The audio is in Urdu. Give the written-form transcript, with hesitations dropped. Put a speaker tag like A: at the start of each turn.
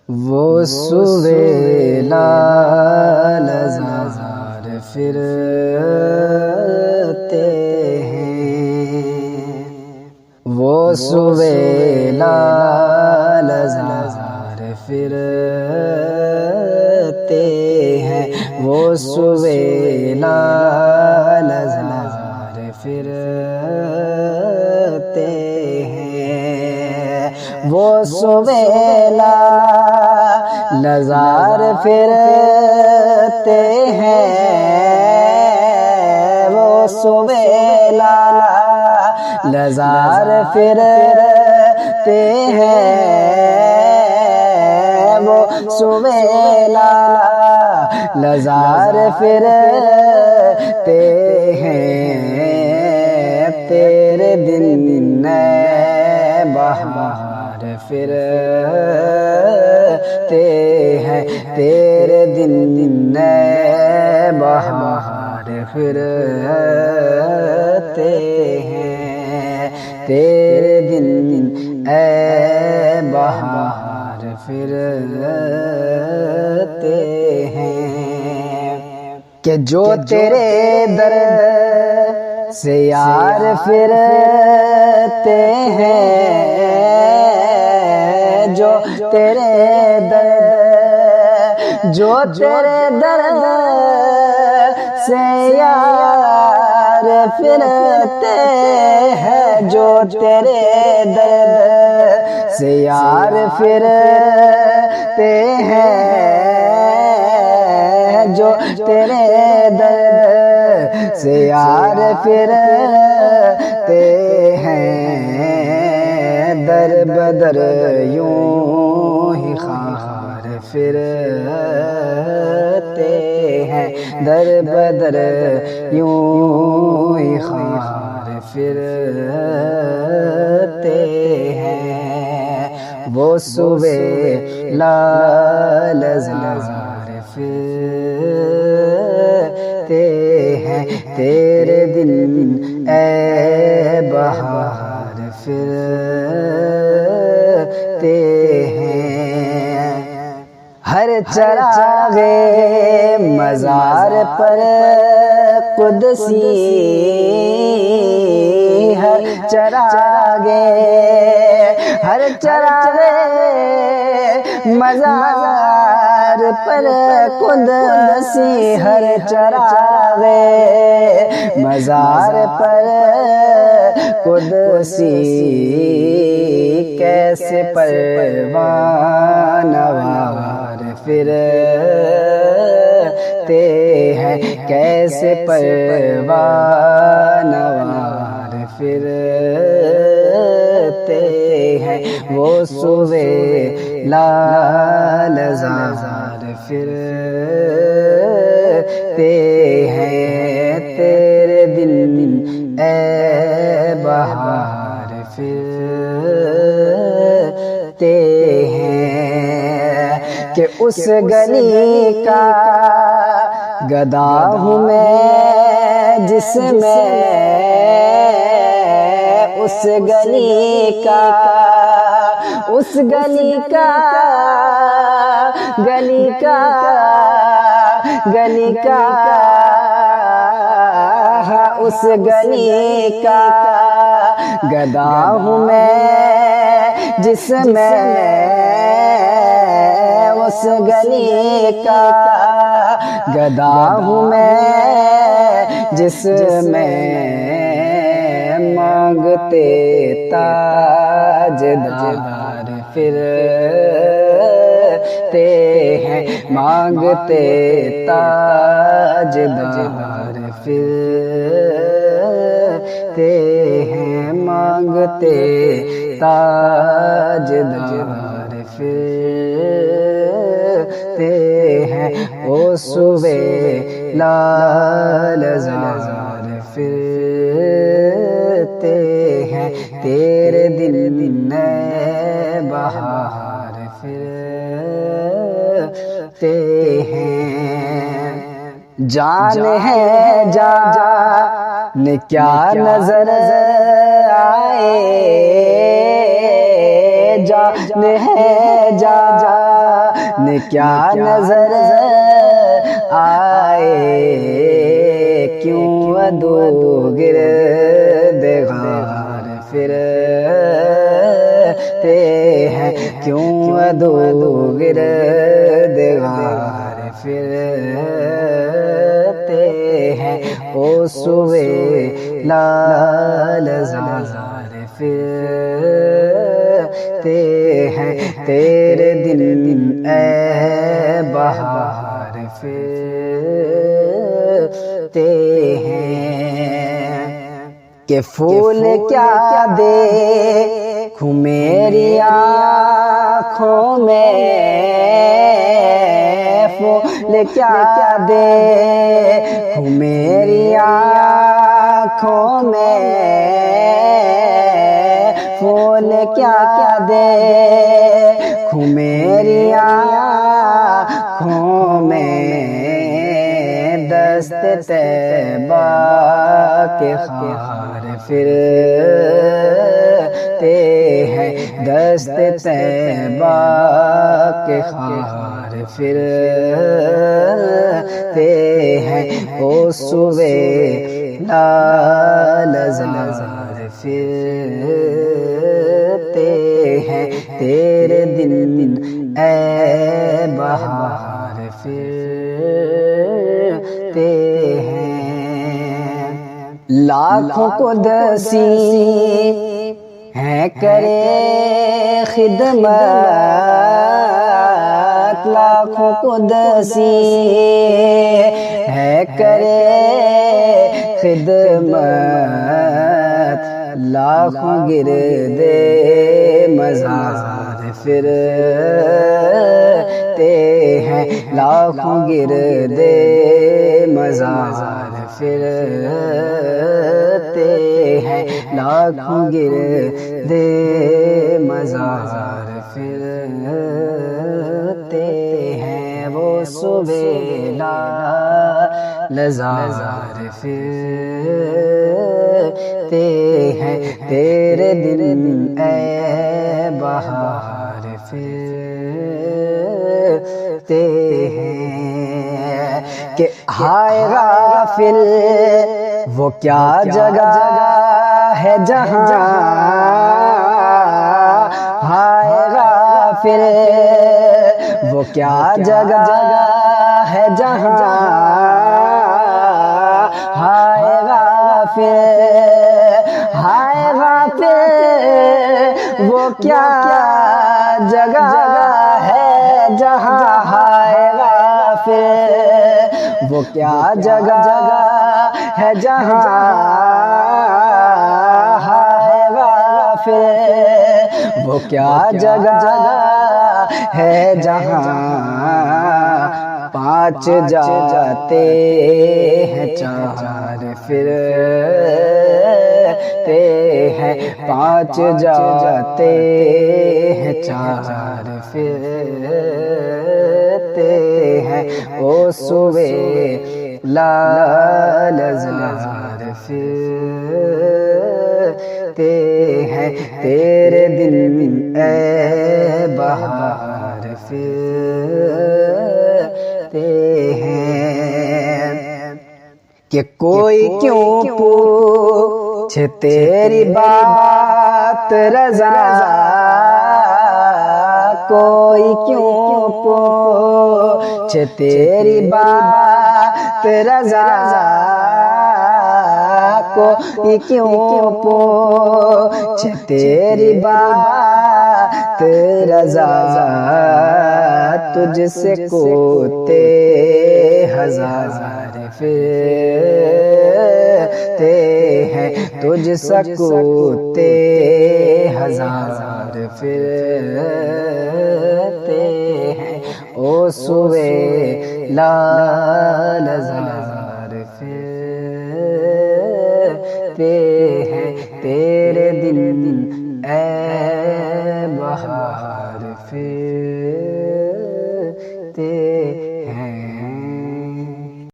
A: وہ سویلا لزار پھرتے ہیں، وہ سویلا لزار پھرتے ہیں، وہ سویلا لزار پھرتے ہیں، وہ سویلا لزار پھرتے ہیں، وہ سویلا لزار پھرتے ہیں، وہ سویلا لزار پھرتے ہیں، تیرے دن نئے بہار پھرتے ہیں، تیرے دن نئے بہار پھرتے ہیں، تیرے دن اے بہار پھرتے ہیں، کہ جو تیرے درد سے یار پھرتے ہیں، جو تیرے درد، جو تیرے درد سے یار پھرتے ہیں، جو تیرے درد سے یار پھرتے ہیں، جو تیرے درد سے یار پھرتے ہیں، در بدر یوں ہی خار پھرتے ہیں، در بدر یوں ہی خار پھرتے ہیں، وہ سویلا لزار پھرتے ہیں، تیرے دن اے بہار پھرتے ہیں، ہر چراغ مزار پر قدسی، ہر چراغ، ہر چراغ مزار پر قدسی، ہر چراغ مزار پر قدسی، کیسے پروانہ وار پھرتے ہیں، کیسے پروانہ وار پھرتے ہیں، وہ سویلا لزار پھرتے ہیں، تیرے دن اے بہار پھرتے ہیں، کہ اس گلی کا گدا ہوں میں جس میں، اس گلی کا، اس گلی کا، گلی کا، گلی کا، اس گلی کا گدا ہوں میں جس میں، اس گلی کا گدا ہوں میں جس میں، مانگتے تاجدار پھرتے ہیں، مانگتے تاجدار پھرتے ہیں، مانگتے تاجدار پھرتے ہیں، او سویلا لزار پھرتے ہیں، تیرے دل نئے بہار پھرتے ہیں، جان ہے جان کیا نظر آئے، جان ہے جان کیا نظر آئے، کیوں ادو گرد غار پھرتے ہیں، کیوں ادو گرد غار پھرتے ہیں، او سوے لال زار پھرتے ہیں، تیرے دل اے بہار پھرتے ہیں، کہ پھول کیا دیکھوں میری آنکھوں میں، پھول کیا دیکھوں میری آنکھوں میں، پھول کیا دیکھوں میری آنکھوں میں، دست طیبہ کے خار پھرتے ہیں، دست طیبہ کے خار پھرتے ہیں، او سوے لال زار پھرتے ہیں، تیرے دل اے بہار پھرتے ہیں، لاکھوں قدسی ہیں کرے خدمت، لاکھوں قدسی ہے کرے خدمت، لاکھوں گردے مزار پھرتے ہیں، لاکھوں گردے مزار پھرتے ہیں، لاکھوں گردے مزار پھرتے ہیں، وہ صبح لال زار پھرتے ہیں، تیرے دل اے بہار پھرتے ہیں، کہ ہائے غافل وہ کیا جگہ ہے جہاں، ہائے غافل وہ کیا جگہ ہے جہاں، ہائے غافل، ہائے غافل وہ کیا جگہ ہے جہاں، ہائے غافل وہ کیا جگہ ہے جہاں، ہائے غافل وہ کیا جگہ ہے جہاں، پانچ جاتے ہیں چار پھرتے ہیں، پانچ جاتے ہیں چار پھرتے ہیں، او سوے لال زار پھرتے ہیں، تیرے دل اے بہار پھرتے ہیں، کہ کوئی کیوں پوچھے تیری بات رضا، کوئی کیوں پوچھے تیری بات رضا، کوئی کیوں پوچھے تیری بات رضا، تجھ سے کوتے ہزار پھرتے ہیں، تجھ سے کوتے ہزار پھرتے ہیں، او سوے لال زار پھرتے ہیں، تیرے دل اے بہار